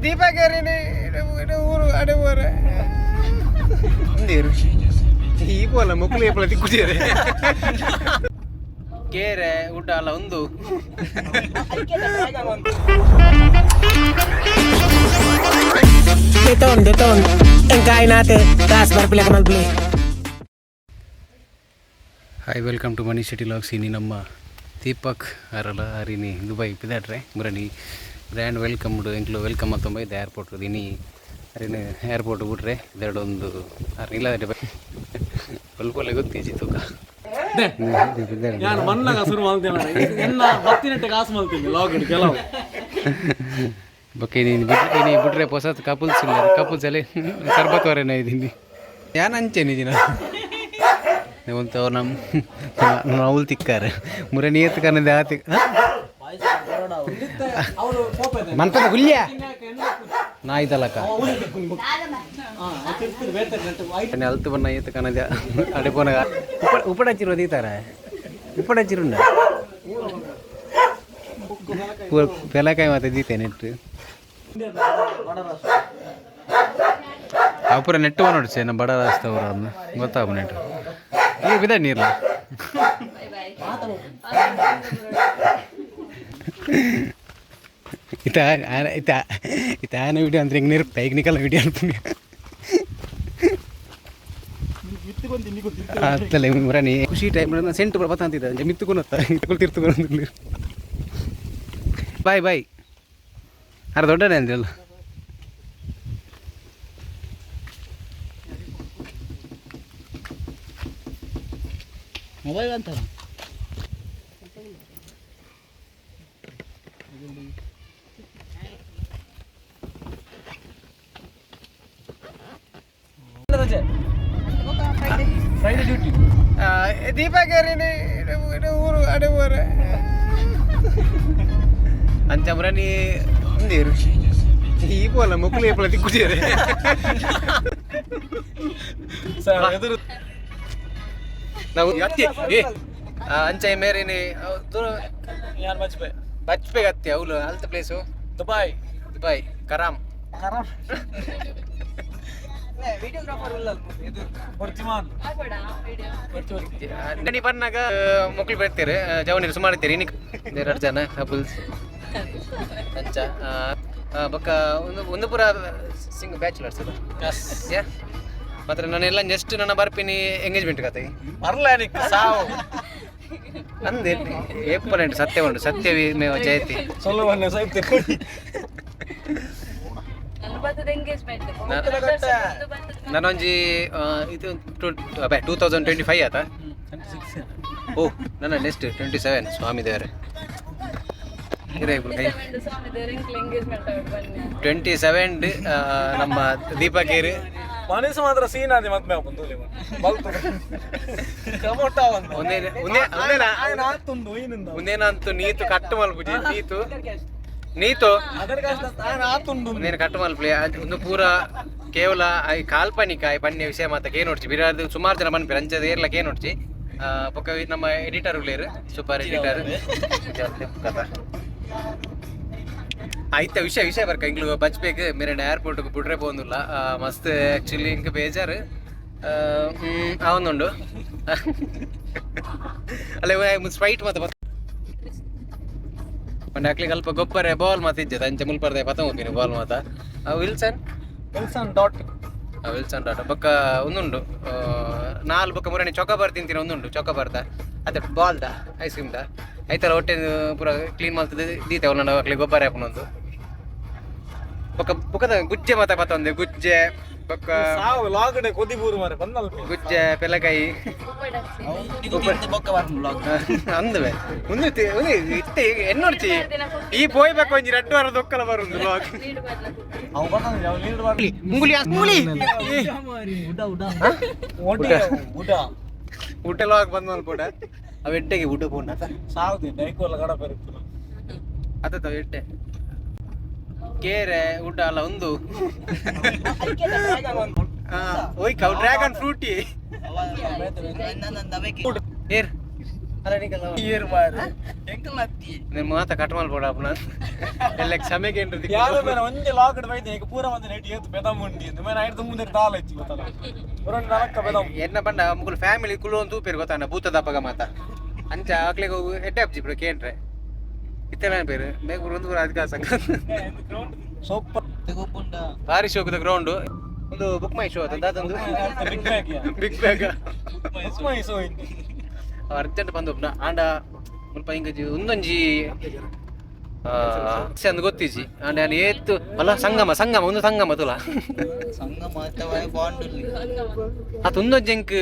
ದೀಪಗೇರಿನಿ ಊರು ಅಡವರ ನೀರು ಈ ಪೋಲ ಮಕ್ಕಳು ಏಪಲ ತಿಕ್ಕುತ್ತಾರೆ ಕೇರೆ ಊಟ ಅಲ್ಲ ಒಂದು Deton engkai nate gas berpilih kemal beli. Hi welcome to money city logs ಇನಿ ನಮ್ಮ ದೀಪಕ್ ಅರಲ್ಲ ಹರಿನಿ ದುಬೈ ಪಿದಾಟ್ರೆ ಮುರನಿ ಬ್ರ್ಯಾಂಡ್ ವೆಲ್ಕಮ್ ಎಂಕ್ಲು ವೆಲ್ಕಮ್ ಅಂತ ಇದು ಏರ್ಪೋರ್ಟ್ ಇನಿ ಹರಿನ ಏರ್ಪೋರ್ಟ್ ಬಿಟ್ರೆ ಇದೆರಡೊಂದು ಇಲ್ಲ ಸ್ವಲ್ಪ ಗೊತ್ತಿಜಿ ತೂಕ ഞാൻ മണ്ണ കസുറ് മലത്തിനാണ് എന്നാ പത്തിനെട്ട് കാസ് മലത്തിന് ലോകഡ് ಕೆಲವು ಬಕ್ಕೆ ನೀನು ಬಿಟ್ರೆ ಹೊಸ ಕಪಲ್ಸ್ ಇಲ್ಲ ಕಪಲ್ಸ್ ಅಲ್ಲಿ ಸರ್ಬತ್ವರೇನ ಇದ್ದೀನಿ ಯಾನ್ ಅಂಚೇನಿದ್ದೀನ ಒಂದು ಅವ್ರು ನಮ್ಮ ಅವಳು ತಿಕ್ಕಾರೆ ಮುರ ನೀತ್ ಕನ್ನದ ಆತಿ ಮನ್ಪದ ಗುಲ್ಯ ನಾ ಇದಲ್ಲಕ್ಕ ಅಲ್ತು ಬಣ್ಣ ಈತ ಕನ್ನದ ಅಡೆ ಪೋನಾಗ ಉಪ್ಪಡಚ್ಚಿರೋ ದೀತಾರ ಉಪ್ಪಡಚ್ಚಿರುಂಡ ಬೆಲಕಾಯಿ ಮತ್ತೆ ದೀತೆ ನೆಟ್ಟು ಅಪುರ ನೆಟ್ಟು ನೋಡ್ಸೆ ನಮ್ಮ ಬಡ ರಾಸ್ತವ್ರು ಅದನ್ನ ಗೊತ್ತಾಗ ನೆಟ್ಟು ಈಗ ಬಿದ ನೀರ್ಲ ಇತಾನ ವಿಡಿಯೋ ಅಂದ್ರೆ ಹಿಂಗೆ ನೀರು ಟೆಕ್ನಿಕಲ್ ವಿಡಿಯೋ ಅನ್ಪುಣ್ಯ ಅತ್ತಲ್ಲ ಮುರಾನಿ ಖುಷಿ ಟೈಮ್ ಸೆಂಟು ಬತ್ತಂತಿದ್ದ ಮಿತ್ತುಕೊಂಡು ತಿರ್ತು ಬಾಯ್ ಬಾಯ್ ಅರ ದೊಡ್ಡನೇ ಅಂದ್ರಲ್ಲ Mobile antar. ಫ್ರೈಡೆ ಡ್ಯೂಟಿ ದೀಪಗೇರಿನಿ ಊರು ಅಡವರ ಅಂಚಮ್ರನಿ ನೀರು ಈ ಪೋಲ ಮಕ್ಕಳು ಏಪಲ ತಿಕ್ಕುತ್ತಾರೆ ಎದುರು ನಾವು ಅತ್ತಿ ಅಂಚೆ ಮೇರಿನಿ ಯಾನ್ ಮಜ್ಬೆ ಬಚ್ಪೆಗೆ ಅತ್ತಿ ಅವಳು ಅಲ್ತ ಪ್ಲೇಸು ದುಬೈ ಕರಾಮ್ ವಿಡಿಯೋಗ್ರಾಫರ್ ಇಲ್ಲ ಇದು ಹೊರ್ತಿಮಾನ್ ನೀ ಬಂದಾಗ ಮಕ್ಕಳು ಬರ್ತಾರೆ ಜವನೀರು ಸುಮಾರು ಇರ್ತೀರಿ ಎರಡು ಜನ ಕಪಲ್ಸ್ ಅಂಚ ಬೊಕ್ಕ ಒಂದು ಪೂರ ಸಿಂಗ್ ಬ್ಯಾಚುಲರ್ಸ್ ಅದು ಯಾ ಮಾತ್ರ ನಾನೆಲ್ಲ ಜಸ್ಟ್ ನನ್ನ ಬರ್ಪಿನಿ ಎಂಗೇಜ್ಮೆಂಟ್ ಕತೆ ಬರ್ಲಾನಿಕ್ ಸಾವು ಅಂದೆ ಏಪನೆಂಟು ಸತ್ಯ ಉಂಟು ಸತ್ಯವೇ ಮೇವ ಜಯತಿ ಸೊಲ್ಲವನ್ನ ಸಾಹಿತ್ಯ ಕೊಡಿ ನಾನೊಂಜಿ ಇದು 2025 ಆತ ಓ ನನ್ನ ನೆಕ್ಸ್ಟ್ 27 ಸ್ವಾಮಿ ದೇವರೇ 27 ನಮ್ಮ ದೀಪಕೇರಿ ಮನಸ್ಸು ಮಾತ್ರ ಸೀನ್ ಆದಿ ಮತ್ತೆ ಬಂದು ಮುಂದೇನಂತೂ ನೀತು ಕಟ್ಟು ಮಲ್ಪುಜಿ ನೀತು నేను కట్టు మల్పలే ಒಂದು ಪೂರ ಕೇವಲ ಕಾಲ್ಪನಿಕ ಪನ್ಯ ವಿಷಯ ಮಾತಕ್ಕೆ ಏನು ನೋಡ್ಚಿ ಬಿರಾದು ಸುಮಾರು ಜನ ಮನ್ಪೇರು ಅಂಚದ ಏರ್ಲಕ್ಕೆ ಏನು ನೋಡ್ಚಿ ಪಕ್ಕ ನಮ್ಮ ಎಡಿಟರ್ ಉಳ್ಳೇರು ಸೂಪರ್ ಎಡಿಟರ್ ಕಥಾ ಆಯ್ತ ವಿಷಯ ಬರ್ಕ ಇಂಗ್ಲು ಬಚ್ಬೇಕು ಮೇರೆ ಏರ್ಪೋರ್ಟ್ ಬಿಡ್ರೆ പോകുന്നിಲ್ಲ ಮಸ್ತ್ ಆ್ಯಕ್ಚುಲಿ ಇಂಕ ಬೇಜಾರು ಅವನುಂಡು ಅಲ್ಲ ಸ್ಪ್ರೈಟ್ ಮತ್ತೆ ಒಂದು ಹಾಕ್ಲಿಕ್ಕೆ ಅಲ್ಪ ಗೊಬ್ಬರ ಬಾಲ್ ಮಾತು ಇದ್ದದ ಅಂಚೆ ಮುಲ್ಪರ್ದೆ ಪತ ಹೋಗ್ತೀನಿ ಬಾಲ್ ಮಾತ ವಿಲ್ಸನ್ ಡಾಟ್ ಬೊಕ್ಕ ಒಂದುಂಡು ನಾಲ್ ಬೊಕ್ಕ ಮುರಣಿ ಚೊಕಬಾರ್ ತಿಂತೀನಿ ಒಂದುಂಡು ಚೊಕಬಾರ್ದ ಅದೇ ಬಾಲ್ದ ಐಸ್ ಕ್ರೀಮ್ದ ಐತಲ್ಲ ಹೊಟ್ಟೆ ಪೂರ ಕ್ಲೀನ್ ಮಾಡ್ತದೆ ದೀತೆ ಒಂದೊಂದು ಹಾಕ್ಲಿಕ್ಕೆ ಗೊಬ್ಬರ ಹಾಕೋಣೊಂದು ಬೊಕ್ಕದ ಗುಜ್ಜೆ ಮಾತ ಪತ ಒಂದೆ ಗುಜ್ಜೆ ಬೊಕ್ಕ ಸಾವು ಲಾಗಡೆ ಕೊದಿಬೂರು ಮಾರೆ ಬಂದಲ್ಲ ಗುಜ್ಜೆ ಪೆಲಕಾಯಿ ಅಂದವೆ ಮುಂದೆ ಇತ್ತೆ ಎನ್ನೋಡ್ಚಿ ಈ ಪೋಯ್ಬೇಕು ಒಂಜಿ 2 ವಾರದ ಒಕ್ಕಲ ಬರುಂದು ಲಾಗ್ ಅವ ಬಂದ ಯಾವ ಲೀಡರ್ ಬಾರಿ ಮುಂಗುಲಿ ಊಟ ಲಾಗ್ ಬಂದ ಮಲ್ಪೋಡ ಅವ ಎಟ್ಟೆಗೆ ಊಟ ಪೋಣ ಸಾವುದಿ ಡೈಕೋಲ ಗಡ ಬರುತ್ತಲ್ಲ ಅದ ಎಟ್ಟೆ ಕೇರೆ ಊಟ ಅಲ್ಲ ಒಂದು ಓಯ್ cow dragon Frooti air year ಮಾರೆ ಎಂಕಲ್ ನತ್ತಿ ನಿಮ್ಮ ಮಾತ ಕಟ್ ಮಾಡ್ಬೋಡ ಅಪ್ಪನ ಎಲ್ಲ ಕ್ಷಮೆಗೆ ಏನ್ರಿ ಯಾರು ಮೇನ ಒಂದೇ ಲಾಕ್ಡ್ ಬೈದೆ ಈಗ ಪೂರ ಒಂದು ರೇಟ್ ಏತು ಬೆದಮ್ ಉಂಡಿ ಅಂತ ಮೇನ ಐದು ಮುಂದೆ ತಾಲ ಇಚ್ಚಿ ಗೊತ್ತಲ್ಲ ಒರೊಂದು ನಾಲ್ಕ ಬೆದಮ್ ಎನ್ನ ಬಂಡ ಮುಗುಲ್ ಫ್ಯಾಮಿಲಿ ಕುಲು ಒಂದು ತೂಪೇರು ಗೊತ್ತಾನ ಭೂತದಪ್ಪಗ ಮಾತ ಅಂಚ ಆಕ್ಲಿಗೆ ಎಡ್ಡೆ ಅಪ್ಜಿ ಬಿಡು ಕೇಂದ್ರೆ ಇತ್ತೆಲ್ಲ ಪೇರು ಬೇಗೂರು ಒಂದು ಅಧಿಕಾರ ಸಂಘ ಸೂಪರ್ ತೆಗೋಪುಂಡ ಭಾರಿ ಶೋಕದ ಗ್ರೌಂಡ್ ಒಂದು ಬುಕ್ ಮೈ ಶೋ ಅದೊಂದು big bag big bag book my show urgent ಬಂದು ಆಂಡ ಮುಲ್ಪ ಹಿಂಗಜಿ ಒಂದೊಂಜಿ ಅಂದ್ ಗೊತ್ತಿಜಿ ಆಂಡ ನಾನು ಏತ್ತು ಅಲ್ಲ ಸಂಗಮ ಒಂದು ಸಂಗಮ ತುಲ ಅದು ಒಂದೊಂಜಿ ಎಂಕ್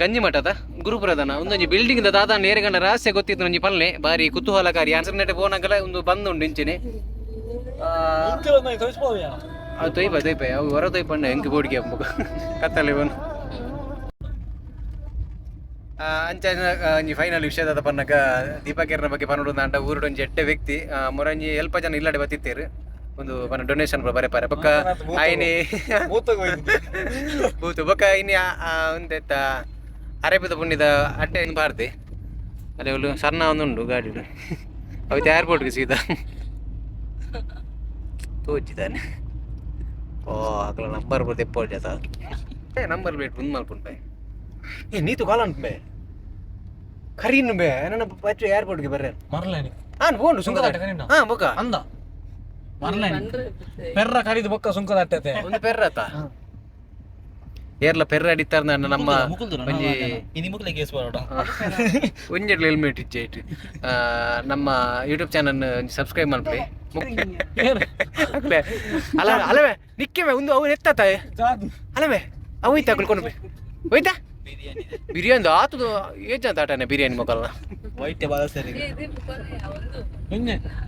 ಗಂಜಿ ಮಠದ ಗುರುಪುರದನ ಒಂದೊಂಜಿ ಬಿಲ್ಡಿಂಗ್ ದಾದ ನೇರಗಂಡ ರಹಸ್ಯ ಗೊತ್ತಿತ್ತು ಒಂಜಿ ಪಲ್ಲೆ ಬಾರಿ ಕುತೂಹಲಕಾರಿ ಆನ್ಸರ್ನೆಟ್ ಫೋನಾಗಲ್ಲ ಒಂದು ಬಂದುಂಡು ಇಂಚಿನಿ ಅದು ತೊಯ್ಪ ಅವು ಹೊರ ತೊಯ್ಪಣ್ಣ ಎಂಕ್ ಬೋಡಿಗೆ ಕತ್ತಲೆ ಬನ್ ಅಂಚ ಒಂಜಿ ಫೈನಲ್ ವಿಷಯದ ಪನ್ನಗ ದೀಪಕೇರ್ನ ಬಗ್ಗೆ ಪನ್ನೋಡು ಅಂಡ ಊರುಡೊಂಜಿ ಎಡ್ಡೆ ವ್ಯಕ್ತಿ ಮೊರಂಜಿ ಎಲ್ಪ ಜನ ಇಲ್ಲಡೆ ಬತ್ತಿತ್ತೇರು ಒಂದು ಪನ್ನ ಡೊನೇಷನ್ ಬರೆ ಪಾರೆ ಬೊಕ್ಕ ಆಯ್ನಿ ಬೂತು ಬೊಕ್ಕ ಇನಿ ಒಂದೆತ್ತ ಅರೇಬಿದ ಪುಣ್ಯದ ಅಡ್ಡೆ ಬಾರ್ದೆ ಅದೇ ಒಂದು ಸಣ್ಣ ಒಂದುಂಡು ಗಾಡಿ ಅವತ್ತು ಏರ್ಪೋರ್ಟ್ಗೆ ಸೀದಾ ತೋಚಿದ್ದಾನೆ ಓ ಅಕಲ ನಂಬರ್ ಬರ್ತದೆ ಎಪ್ಪೋ ಜಾತ ನಂಬರ್ ಬೇಟ್ ಮುಂದೆ ಮಲ್ಪುಂಟೆ ನೀತು ಕಾಲ ಉಂಟು ಖರೀನು ಬೇ ನನ್ನ ಬಚ್ಚು ಏರ್ಪೋರ್ಟ್ಗೆ ಬರ್ರೆ ಮರ್ಲೇನಿ ಹಾಂ ಬೋಂಡು ಸುಂಕದ ಹಾಂ ಬೊಕ್ಕ ಅಂದ ಮರ್ಲೇನಿ ಪೆರ್ರ ಕರಿದು ಬೊಕ್ಕ ಸುಂಕದ ಅಟ್ಟತೆ ಒಂದು ಪೆರ್ರತ ಏರ್ಲ ಪೆರ್ರ ಅಡಿತಾರ ನಮ್ಮ ಒಂಜಿ ಒಂಜೆಡ್ಲ ಹೆಲ್ಮೆಟ್ ಇಚ್ಚೇಟ್ ನಮ್ಮ ಯೂಟ್ಯೂಬ್ ಚಾನಲ್ ಸಬ್ಸ್ಕ್ರೈಬ್ ಮಾಡ್ಬಿಡಿ ಅಲ್ಲ ಅಲ್ಲವೇ ನಿಕ್ಕೆಮೆ ಒಂದು ಅವು ಎತ್ತಾತ ಅಲ್ಲವೇ ಅವು ಹೋಯ್ತಾ ಕಳ್ಕೊಂಡು ಹೋಯ್ತಾ ಬಿರಿಯಾನಿ ಆತದು ಏಜ್ ಅಂತ ಆಟನೆ ಬಿರಿಯಾನಿ ಮೊಕಲ್ನ ವೈಟ್ ಬಾಳ ಸರಿ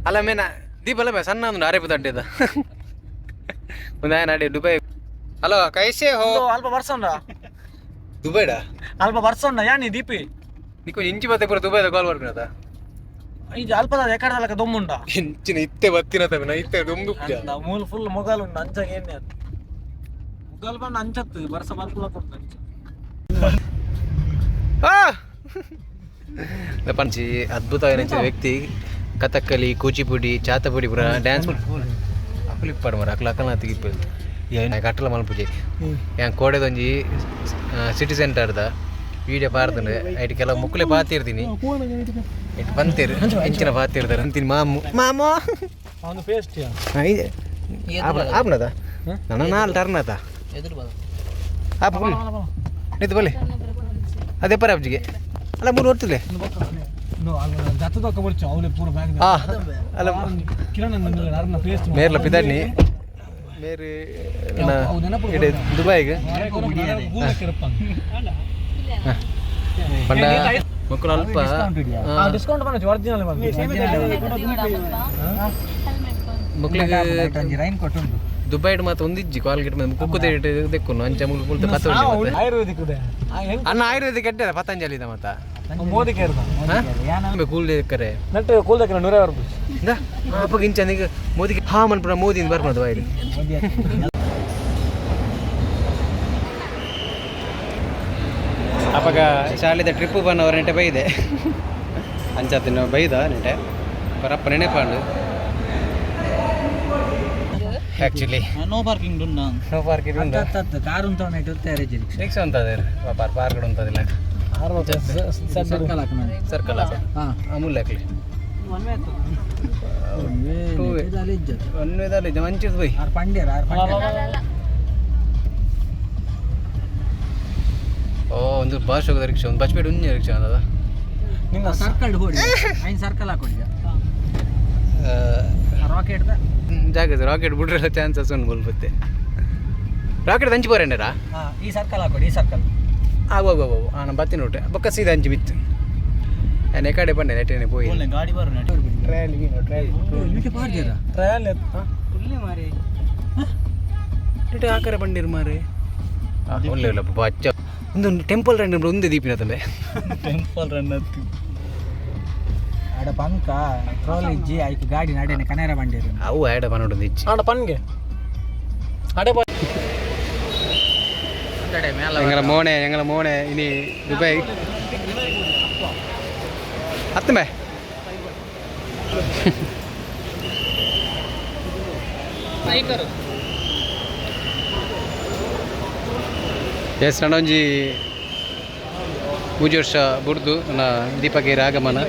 ಅಲ್ಲ ಮೇನ ದೀಪಲ್ಲ ಮೇ ಸಣ್ಣ ಒಂದು ಅರೇಪದ ಅಡ್ಡೆದ ಒಂದು ನಾಡೆ ದುಬೈ ಹಲೋ ಕೈಸೆ ಹೋ ಅಲ್ಪ ಬರ್ಸೋಣ ದುಬೈಡಾ ಅಲ್ಪ ಬರ್ಸೋಣ ಯಾನಿ ದೀಪಿ ನೀಕು ಇಂಚಿ ಬತ್ತೆ ಪೂರ ದುಬೈದ ಕಾಲ್ ಬರ್ಕನದ ಇದು ಅಲ್ಪದ ಎಕಡದಲ್ಲಕ ದೊಮ್ಮುಂಡ ಇಂಚಿನ ಇತ್ತೆ ಬತ್ತಿನ ತಮಿನ ಇತ್ತೆ ದೊಂದು ಮೂಲ ಫುಲ್ ಮೊಗಲ್ ಉಂಡು ಅಂಚಾಗ ಏನೇ ಅದು ಮೊಗಲ್ ಬಂದು ಅಂಚತ್ತು ಬರ್ಸ ಬರ್ಕುಲ ಕೊಡ್ತ ಪಂಚಿ ಅದ್ಭುತವಾದ ವ್ಯಕ್ತಿ ಕಥಕ್ಕಲಿ ಕೂಚಿಪುಡಿ ಚಾತಪುಡಿ ಪೂರ ಡ್ಯಾನ್ಸ್ ಅಕ್ಲಿಕ್ ಪಾಡು ಮರ ಅಕ್ಲ ಅಕ್ಕಲ ತೆಗಿಪ್ಪು ಕಟ್ಟಲ ಮಲ್ಪುಜಿ ಯಾನ್ ಕೋಡೆದೊಂಜಿ ಸಿಟಿ ಸೆಂಟರ್ದ ವೀಡಿಯೋ ಪಾರ್ದನು ಐಟ್ ಕೆಲವು ಮುಕ್ಕಲೆ ಪಾತಿರ್ತೀನಿ ಇಟ್ ಬಂತೀರು ಹೆಂಚಿನ ಪಾತಿರ್ತಾರೆ ಅಂತೀನಿ ಮಾಮು ಒಂದು ಪೇಸ್ಟ್ ಆಪ್ನದ ನನ್ನ ನಾಲ್ ಟರ್ನತ ಆಪ್ ನಿಂತು ಬಲ್ಲಿ ಅದೇ ಪರ ಅಬ್ಜಿಗೆ ಅಲ್ಲ ಮೂರು ಹೊರ್ತಿಲ್ಲ ಅಲ್ಲ ಮೇರ್ಲ ಪಿದಾಡ್ನಿ ಮೇರೆ ದುಬೈಗೆ ಪಂಡ ಮಕ್ಕಳು ಅಲ್ಪ ಡಿಸ್ಕೌಂಟ್ ಬಂದ ಒರಿಜಿನಲ್ ಮಕ್ಕಳಿಗೆ ದುಬೈ ಮಾತ್ರ ಒಂದಿಜ್ಜಿ ಕಾಲ್ಗೆಟ್ ಮೇಲೆ ಕುಕ್ಕುದೇ ತೆಕ್ಕೊಂಡು ಅಂಚ ಮುಗಿದು ಕುಳಿತು ಪತಂಜಲಿ ಆಯುರ್ವೇದಿಕ್ ಅನ್ನ ಆಯುರ್ವೇದಿಕ್ ಎಡ್ಡೆ ಪತಂಜಲಿ ಮತ್ತ ಮೋದಿ ಕೇರ್ದ ಕೂಲ್ದೆ ಕರೆ ನಟ್ಟು ಕೂಲ್ದಕ್ಕೆ 150 ರೂಪಾಯಿ ಅಪ್ಪ ಇಂಚನಿಗೆ ಮೋದಿಗೆ ಹಾ ಮನ್ಪುರ ಮೋದಿಯಿಂದ ಬರ್ಬೋದು ಬಾಯಿಲಿ ಅಪ್ಪಾಗ ಶಾಲೆದ ಟ್ರಿಪ್ಪು ಬಂದವ್ರ ನೆಟ್ಟೆ ಬೈದೆ ಅಂಚತ್ತಿನ ಬೈದ ನೆಟ್ಟೆ ಬರಪ್ಪ ನೆನೆಪಾಂಡು actually no parking no parking ಉಂಟು ಕಾರು ಅಂತ ರಿಕ್ಷಾ ಉಂಟದೆ ಪಾರ್ಕ್ ಉಂಟದಿಲ್ಲ ಸರ್ಕಲ್ ಅಮೂಲ್ಯ ಹಾಕ್ಲಿ ಒಂದೇದಾಲಿ ಮಂಚಿದ್ ಬೈ ಓ ಒಂದು ಬಾಸ್ ಹೋಗೋದ ರಿಕ್ಷಾ ಒಂದು ಬಚ್ಪೇಟೆ ಉಂಜ ರಿಕ್ಷಾ ಅಂದದ ನಿನ್ನ ಸರ್ಕಲ್ ಹೊಡಿ ಐನ್ ಸರ್ಕಲ್ ಹಾಕೊಡಿ ರಾಕೆಟ್ ಜಾಗ ರಾಕೆಟ್ ಬಿಡ್ರೆಲ್ಲ ಚಾನ್ಸಸ್ ಉಂಟು ಬಲ್ಬತ್ತೆ ರಾಕೆಟ್ ಹಂಚಿ ಬೋರೇಂಡರಾ ಈ ಸರ್ಕಲ್ ಹಾಕೊಡಿ ಈ ಸರ್ಕಲ್ ಆಗೋಗೋ ನಾನು ಬತ್ತಿ ನೋಟೆ ಬೊಕ್ಕ ಸೀದಾ ಹಂಚಿ ಬಿತ್ತು ನಾನು ಕಡೆ ಬಂದೆ ನೆಟ್ಟೇನೆ ಪೋಯಿ ಗಾಡಿ ಬರೋ ಟ್ರಯಲ್ ಟ್ರಯಲ್ ಮಾರಿ ನೆಟ್ಟೆ ಆಕರೆ ಬಂದಿರು ಮಾರಿ ಒಳ್ಳೆ ಇಲ್ಲ ಬಚ್ಚ ಒಂದು ಟೆಂಪಲ್ ರನ್ ಒಂದೇ ದೀಪಿನ ತಂದೆ ಟೆಂಪಲ್ ರನ್ ಆಡ ಪಂಕ ಟ್ರೋಲ್ ಇಜ್ಜಿ ಆಯ್ಕೆ ಗಾಡಿ ನಡೇನೆ ಕನೇರ ಬಂದಿರು ಅವು ಆಡ ಬನ್ನೋಡು ಇಜ್ಜಿ ಆಡ ಪನ್ಗೆ ಅಡೆ ഞങ്ങളെ മോനെ ഇനി ദുബായ് ಹತ್ತು ಮೇ ಎಸ್ ನಡೊಂಜಿ ಪೂಜೆ ವರ್ಷ ಬುಡ್ದು ನಾ ದೀಪಗಿರಿ ಆಗಮನ